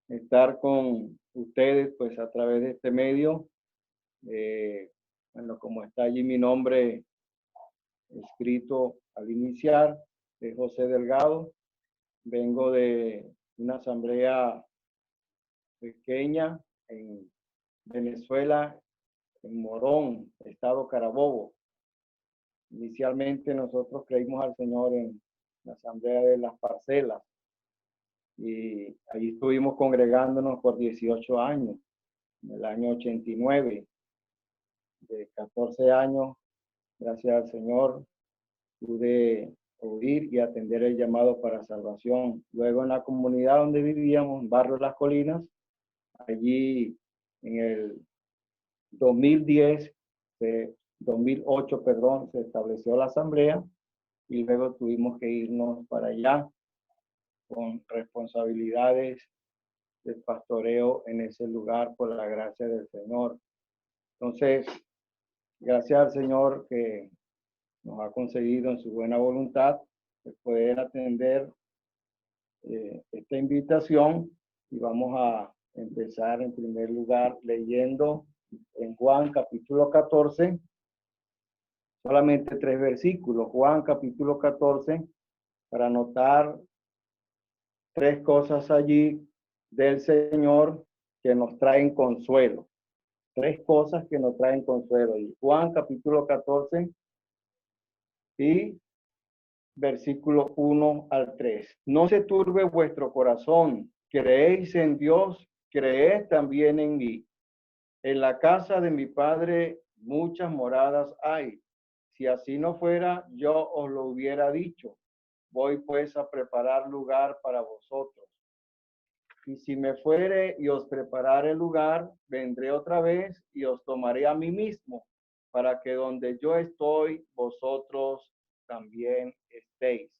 estar con ustedes pues a través de este medio. Bueno, como está allí mi nombre escrito al iniciar, de José Delgado. Vengo de una asamblea pequeña en Venezuela, en Morón, estado Carabobo. Inicialmente nosotros creímos al Señor en la asamblea de las parcelas y allí estuvimos congregándonos por 18 años. En el año 89, de 14 años, gracias al Señor, pude oír y atender el llamado para salvación. Luego en la comunidad donde vivíamos, en Barrio Las Colinas, allí en el 2010, 2008, perdón, se estableció la asamblea y luego tuvimos que irnos para allá con responsabilidades del pastoreo en ese lugar por la gracia del Señor. Entonces, gracias al Señor que nos ha concedido en su buena voluntad el poder atender esta invitación, y vamos a empezar en primer lugar leyendo en Juan capítulo 14, solamente 3 versículos. Juan capítulo 14, para anotar 3 cosas allí del Señor que nos traen consuelo. 3 cosas que nos traen consuelo. Y Juan capítulo 14 y versículo 1 al 3. No se turbe vuestro corazón. Creéis en Dios, creed también en mí. En la casa de mi Padre muchas moradas hay. Si así no fuera, yo os lo hubiera dicho. Voy pues a preparar lugar para vosotros. Y si me fuere y os preparare el lugar, vendré otra vez y os tomaré a mí mismo, para que donde yo estoy, vosotros también estéis.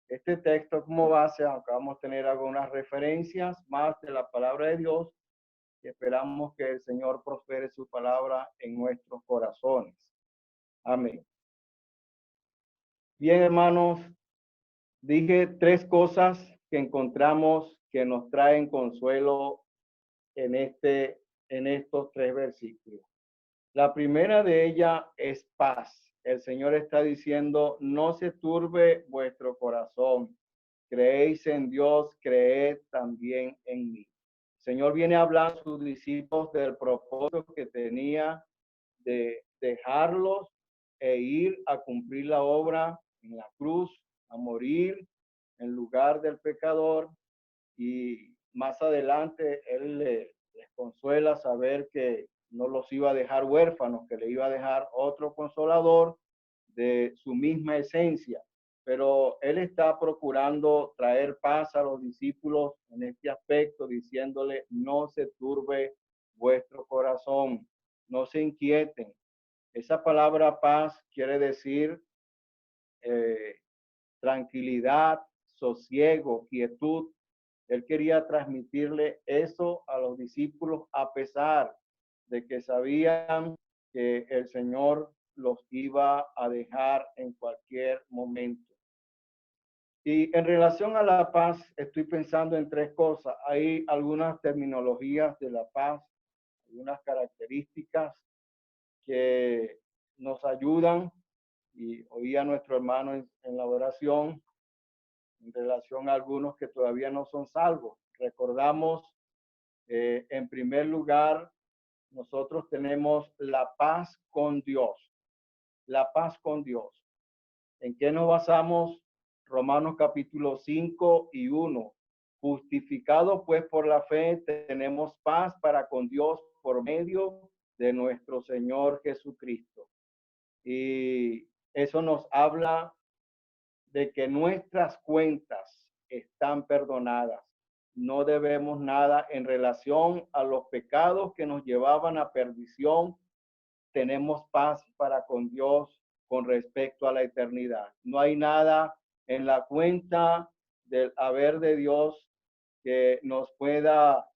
Este texto como base, aunque vamos a tener algunas referencias más de la palabra de Dios, y esperamos que el Señor prospere su palabra en nuestros corazones. Amén. Bien, hermanos, dije 3 cosas que encontramos que nos traen consuelo en estos 3 versículos. La primera de ellas es paz. El Señor está diciendo, no se turbe vuestro corazón. Creéis en Dios, creed también en mí. El Señor viene a hablar a sus discípulos del propósito que tenía de dejarlos e ir a cumplir la obra en la cruz, a morir en lugar del pecador, y más adelante Él les consuela saber que no los iba a dejar huérfanos, que le iba a dejar otro consolador de su misma esencia. Pero Él está procurando traer paz a los discípulos en este aspecto, diciéndole, no se turbe vuestro corazón, no se inquieten. Esa palabra paz quiere decir tranquilidad, sosiego, quietud. Él quería transmitirle eso a los discípulos a pesar de que sabían que el Señor los iba a dejar en cualquier momento. Y en relación a la paz, estoy pensando en 3 cosas. Hay algunas terminologías de la paz, algunas características que nos ayudan, y oí a nuestro hermano en la oración en relación a algunos que todavía no son salvos. Recordamos, en primer lugar, nosotros tenemos la paz con Dios. La paz con Dios. ¿En qué nos basamos? Romanos capítulo 5 y 1. Justificados pues por la fe, tenemos paz para con Dios por medio de nuestro Señor Jesucristo. Y eso nos habla de que nuestras cuentas están perdonadas. No debemos nada en relación a los pecados que nos llevaban a perdición. Tenemos paz para con Dios con respecto a la eternidad. No hay nada en la cuenta del haber de Dios que nos pueda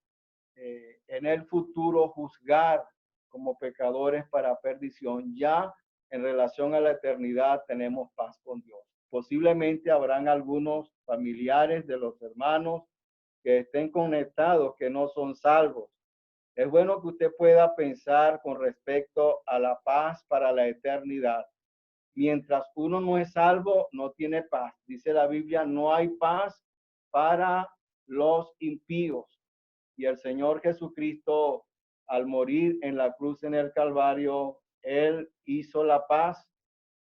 en el futuro juzgar como pecadores para perdición. Ya en relación a la eternidad tenemos paz con Dios. Posiblemente habrán algunos familiares de los hermanos que estén conectados, que no son salvos. Es bueno que usted pueda pensar con respecto a la paz para la eternidad. Mientras uno no es salvo, no tiene paz. Dice la Biblia, no hay paz para los impíos. Y el Señor Jesucristo, al morir en la cruz en el Calvario, Él hizo la paz.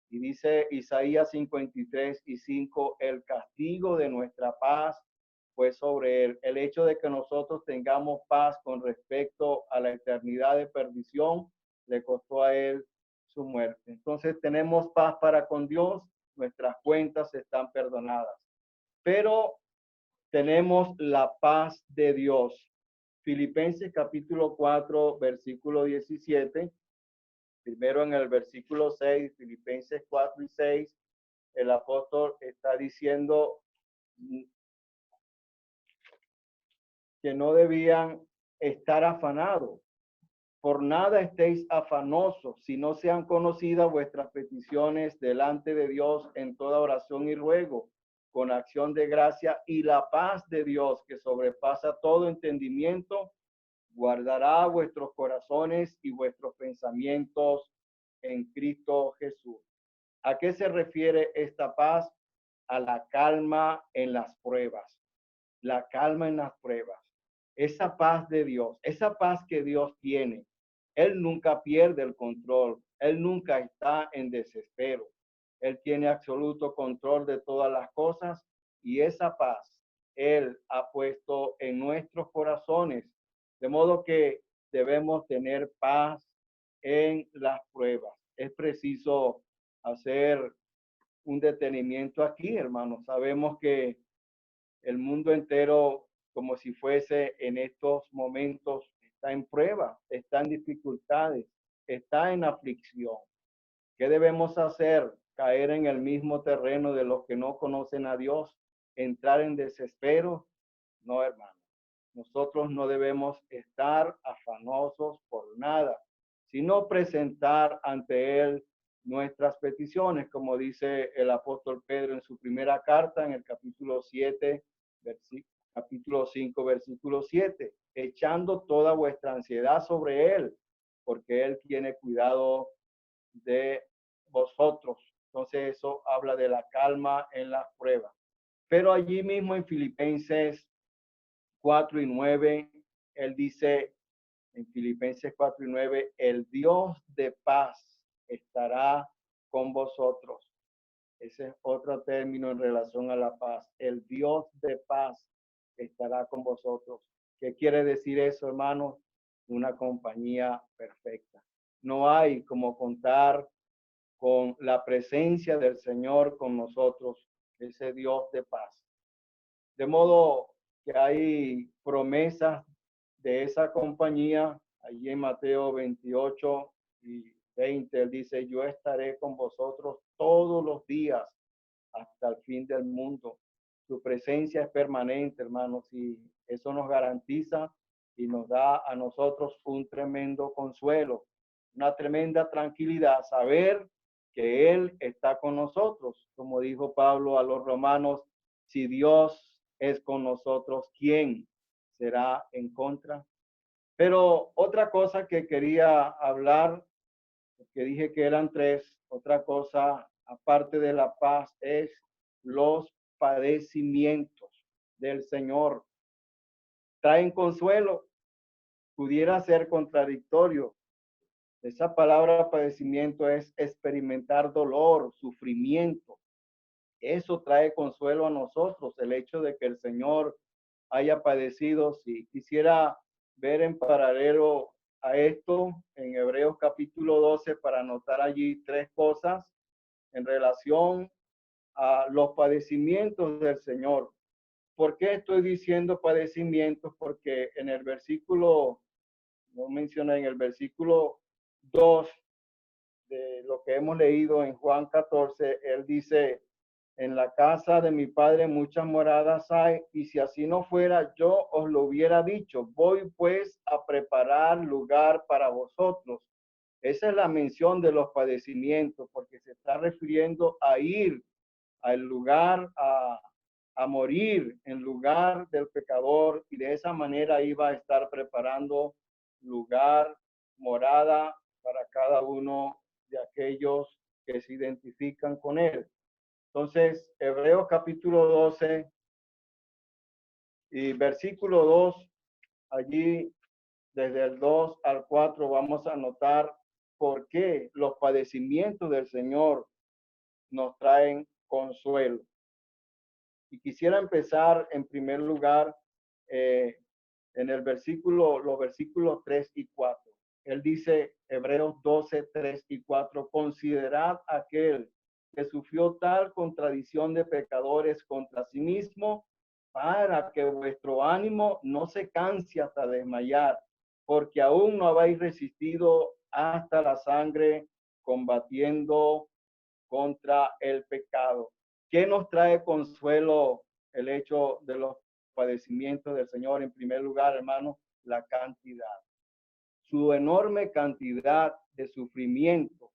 Y dice Isaías 53:5, el castigo de nuestra paz fue sobre él. El hecho de que nosotros tengamos paz con respecto a la eternidad de perdición le costó a él su muerte. Entonces tenemos paz para con Dios, nuestras cuentas están perdonadas. Pero tenemos la paz de Dios. Filipenses capítulo 4, versículo 17. Primero en el versículo 6, Filipenses 4 y 6, el apóstol está diciendo que no debían estar afanados. Por nada estéis afanosos, si no sean conocidas vuestras peticiones delante de Dios en toda oración y ruego, con acción de gracia, y la paz de Dios, que sobrepasa todo entendimiento, guardará vuestros corazones y vuestros pensamientos en Cristo Jesús. ¿A qué se refiere esta paz? A la calma en las pruebas. La calma en las pruebas. Esa paz de Dios, esa paz que Dios tiene. Él nunca pierde el control. Él nunca está en desespero. Él tiene absoluto control de todas las cosas y esa paz Él ha puesto en nuestros corazones. De modo que debemos tener paz en las pruebas. Es preciso hacer un detenimiento aquí, hermanos. Sabemos que el mundo entero, como si fuese en estos momentos, está en prueba, está en dificultades, está en aflicción. ¿Qué debemos hacer? ¿Caer en el mismo terreno de los que no conocen a Dios? ¿Entrar en desespero? No, hermano. Nosotros no debemos estar afanosos por nada, sino presentar ante Él nuestras peticiones, como dice el apóstol Pedro en su primera carta, en el capítulo 7, capítulo 5, versículo 7, echando toda vuestra ansiedad sobre Él, porque Él tiene cuidado de vosotros. Entonces eso habla de la calma en las pruebas. Pero allí mismo en Filipenses 4 y 9, él dice en Filipenses 4 y 9, el Dios de paz estará con vosotros. Ese es otro término en relación a la paz. El Dios de paz estará con vosotros. ¿Qué quiere decir eso, hermanos? Una compañía perfecta. No hay como contar con la presencia del Señor con nosotros, ese Dios de paz. De modo que hay promesas de esa compañía. Allí en Mateo 28 y 20, él dice, yo estaré con vosotros todos los días hasta el fin del mundo. Su presencia es permanente, hermanos, y eso nos garantiza y nos da a nosotros un tremendo consuelo, una tremenda tranquilidad, saber que Él está con nosotros. Como dijo Pablo a los romanos, si Dios es con nosotros, ¿quién será en contra? Pero otra cosa que quería hablar, que dije que eran tres, otra cosa aparte de la paz es los padecimientos del Señor. Traen consuelo, pudiera ser contradictorio. Esa palabra padecimiento es experimentar dolor, sufrimiento. Eso trae consuelo a nosotros, el hecho de que el Señor haya padecido. Si quisiera ver en paralelo a esto en Hebreos capítulo 12 para anotar allí tres cosas en relación a los padecimientos del Señor. ¿Por qué estoy diciendo padecimientos? Porque en el versículo, no menciona en el versículo 2 de lo que hemos leído en Juan 14, él dice, en la casa de mi padre muchas moradas hay, y si así no fuera, yo os lo hubiera dicho. Voy pues a preparar lugar para vosotros. Esa es la mención de los padecimientos, porque se está refiriendo a ir al lugar a morir en lugar del pecador, y de esa manera iba a estar preparando lugar, morada para cada uno de aquellos que se identifican con él. Entonces, Hebreos capítulo 12 y versículo 2, allí desde el 2 al 4 vamos a notar por qué los padecimientos del Señor nos traen consuelo. Y quisiera empezar en primer lugar en el versículo, los versículos 3 y 4. Él dice, Hebreos 12, 3 y 4, considerad aquel que sufrió tal contradicción de pecadores contra sí mismo, para que vuestro ánimo no se canse hasta desmayar, porque aún no habéis resistido hasta la sangre, combatiendo contra el pecado. ¿Qué nos trae consuelo el hecho de los padecimientos del Señor? En primer lugar, hermano, la cantidad. Su enorme cantidad de sufrimiento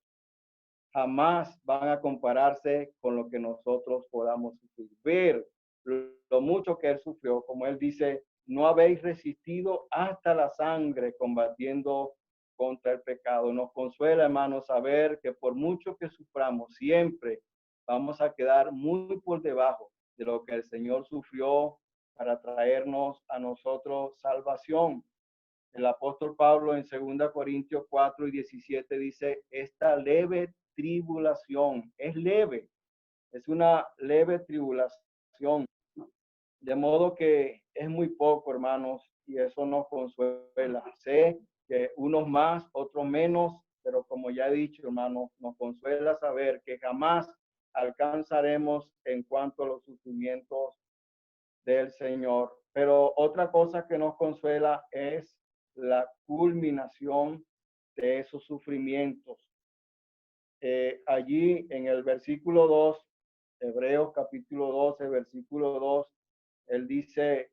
jamás van a compararse con lo que nosotros podamos sufrir. Ver lo mucho que él sufrió, como él dice, no habéis resistido hasta la sangre combatiendo contra el pecado. Nos consuela, hermanos, saber que por mucho que suframos, siempre vamos a quedar muy por debajo de lo que el Señor sufrió para traernos a nosotros salvación. El apóstol Pablo en 2 Corintios 4 y 17 dice, esta leve tribulación es leve, es una leve tribulación, de modo que es muy poco, hermanos, y eso nos consuela. Sé que unos más, otros menos, pero como ya he dicho, hermanos, nos consuela saber que jamás alcanzaremos en cuanto a los sufrimientos del Señor. Pero otra cosa que nos consuela es la culminación de esos sufrimientos. Allí en el versículo 2, Hebreos capítulo 12, versículo 2, él dice,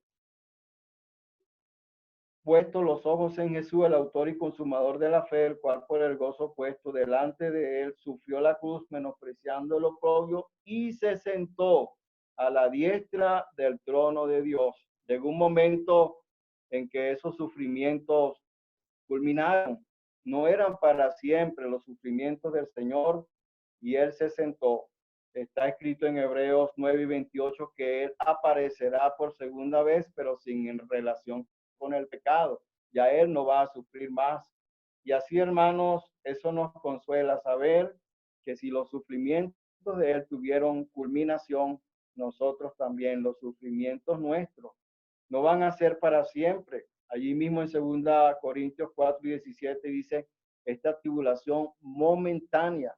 puesto los ojos en Jesús, el autor y consumador de la fe, el cual por el gozo puesto delante de él sufrió la cruz, menospreciando el oprobio, y se sentó a la diestra del trono de Dios. Llegó un momento en que esos sufrimientos culminaron. No eran para siempre los sufrimientos del Señor, y él se sentó. Está escrito en Hebreos 9 y 28 que él aparecerá por segunda vez, pero sin relación con el pecado. Ya él no va a sufrir más. Y así, hermanos, eso nos consuela saber que si los sufrimientos de él tuvieron culminación, nosotros también, los sufrimientos nuestros no van a ser para siempre. Allí mismo en 2 Corintios 4 y 17 dice, esta tribulación momentánea.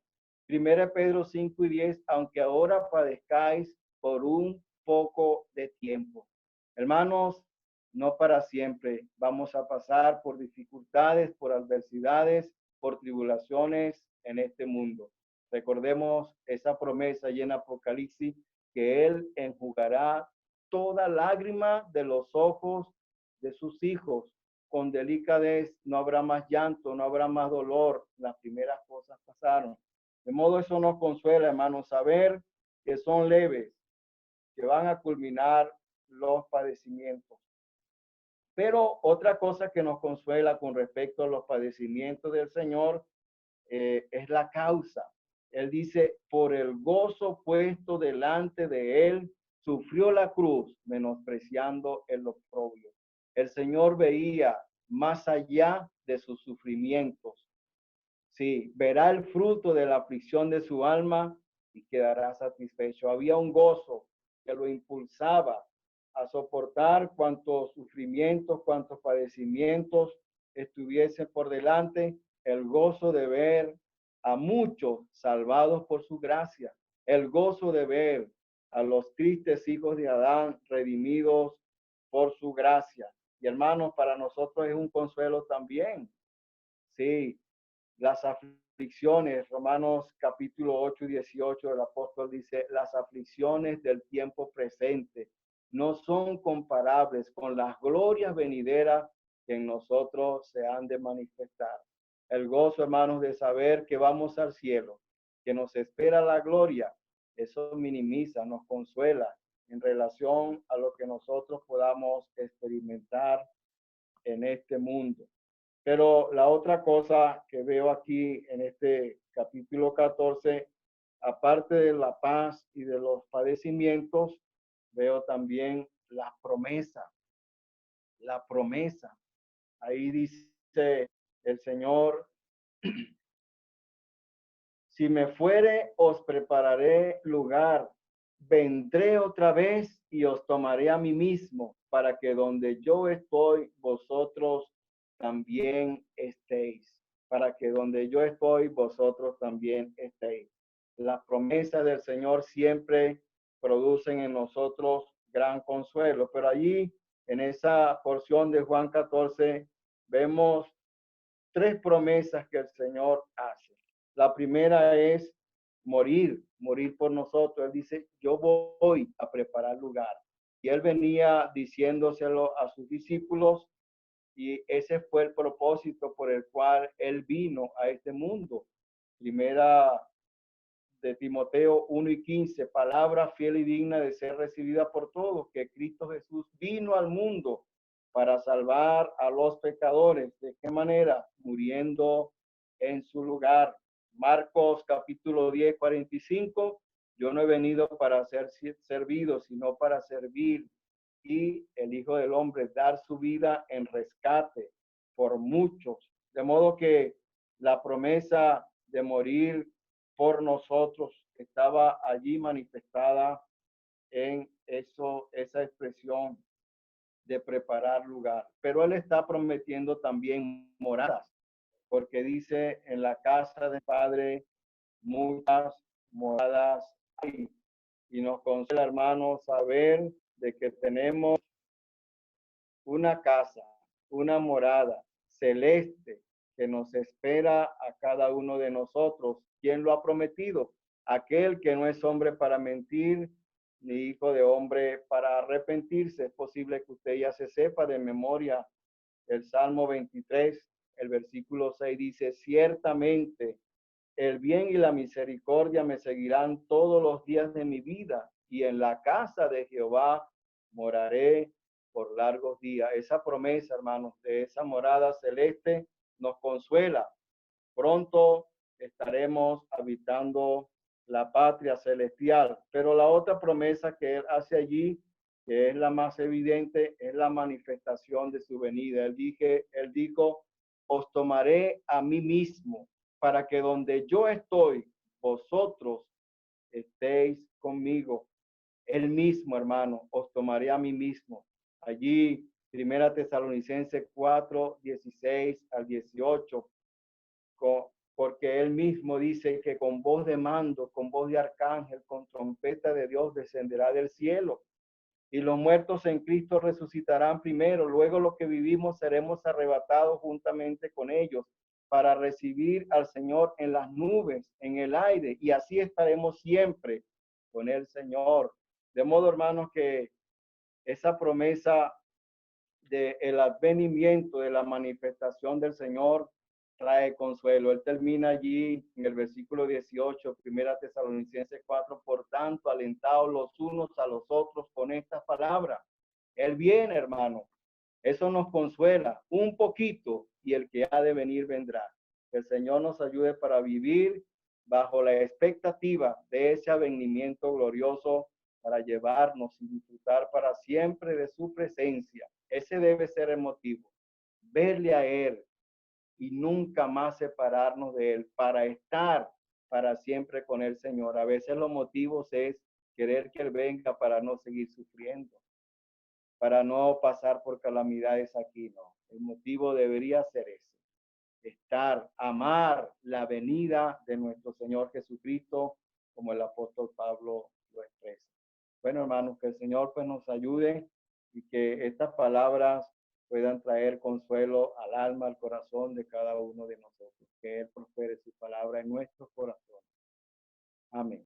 1 Pedro 5 y 10, aunque ahora padezcáis por un poco de tiempo. Hermanos, no para siempre. Vamos a pasar por dificultades, por adversidades, por tribulaciones en este mundo. Recordemos esa promesa allí en Apocalipsis, que Él enjugará toda lágrima de los ojos de sus hijos. Con delicadez no habrá más llanto, no habrá más dolor. Las primeras cosas pasaron. De modo eso nos consuela, hermanos, saber que son leves, que van a culminar los padecimientos. Pero otra cosa que nos consuela con respecto a los padecimientos del Señor es la causa. Él dice, por el gozo puesto delante de él, sufrió la cruz, menospreciando el oprobio. El Señor veía más allá de sus sufrimientos. Sí, verá el fruto de la aflicción de su alma y quedará satisfecho. Había un gozo que lo impulsaba a soportar cuantos sufrimientos, cuantos padecimientos estuviesen por delante, el gozo de ver a muchos salvados por su gracia, el gozo de ver a los tristes hijos de Adán redimidos por su gracia. Y hermanos, para nosotros es un consuelo también. Sí, las aflicciones, Romanos capítulo 8 y 18, el apóstol dice, las aflicciones del tiempo presente no son comparables con las glorias venideras que en nosotros se han de manifestar. El gozo, hermanos, de saber que vamos al cielo, que nos espera la gloria, eso minimiza, nos consuela en relación a lo que nosotros podamos experimentar en este mundo. Pero la otra cosa que veo aquí en este capítulo 14, aparte de la paz y de los padecimientos, veo también la promesa, la promesa. Ahí dice el Señor, si me fuere, os prepararé lugar. Vendré otra vez y os tomaré a mí mismo, para que donde yo estoy, vosotros también estéis. Para que donde yo estoy, vosotros también estéis. Las promesas del Señor siempre producen en nosotros gran consuelo. Pero allí, en esa porción de Juan 14, vemos tres promesas que el Señor hace. La primera es morir por nosotros. Él dice, yo voy a preparar lugar. Y él venía diciéndoselo a sus discípulos y ese fue el propósito por el cual él vino a este mundo. Primera de Timoteo 1:15, palabra fiel y digna de ser recibida por todos, que Cristo Jesús vino al mundo para salvar a los pecadores. ¿De qué manera? Muriendo en su lugar. Marcos capítulo 10:45, yo no he venido para ser servido, sino para servir, y el Hijo del Hombre dar su vida en rescate por muchos. De modo que la promesa de morir por nosotros estaba allí manifestada en esa expresión de preparar lugar. Pero él está prometiendo también moradas, porque dice, en la casa del Padre muchas moradas hay. Y nos consuela, hermanos, saber de que tenemos una casa, una morada celeste que nos espera a cada uno de nosotros. ¿Quién lo ha prometido? Aquel que no es hombre para mentir, ni hijo de hombre para arrepentirse. Es posible que usted ya se sepa de memoria el Salmo 23, el versículo 6 dice, ciertamente el bien y la misericordia me seguirán todos los días de mi vida, y en la casa de Jehová moraré por largos días. Esa promesa, hermanos, de esa morada celeste nos consuela. Pronto estaremos habitando la patria celestial. Pero la otra promesa que él hace allí, que es la más evidente, es la manifestación de su venida. Él dijo, os tomaré a mí mismo, para que donde yo estoy, vosotros estéis conmigo. Él mismo, hermano, os tomaré a mí mismo. Allí, Primera Tesalonicenses 4:16-18, porque él mismo dice que con voz de mando, con voz de arcángel, con trompeta de Dios descenderá del cielo. Y los muertos en Cristo resucitarán primero, luego los que vivimos seremos arrebatados juntamente con ellos para recibir al Señor en las nubes, en el aire, y así estaremos siempre con el Señor. De modo, hermanos, que esa promesa del advenimiento, de la manifestación del Señor, trae consuelo. Él termina allí en el versículo 18, Primera Tesalonicenses 4, por tanto, alentados los unos a los otros con estas palabras. Él viene, hermano. Eso nos consuela un poquito y el que ha de venir vendrá. Que el Señor nos ayude para vivir bajo la expectativa de ese advenimiento glorioso para llevarnos y disfrutar para siempre de su presencia. Ese debe ser el motivo. Verle a Él y nunca más separarnos de Él para estar para siempre con el Señor. A veces los motivos es querer que Él venga para no seguir sufriendo, para no pasar por calamidades aquí, no. El motivo debería ser ese, estar, amar la venida de nuestro Señor Jesucristo, como el apóstol Pablo lo expresa. Bueno, hermanos, que el Señor pues nos ayude y que estas palabras puedan traer consuelo al alma, al corazón de cada uno de nosotros. Que Él prospere su palabra en nuestros corazones. Amén.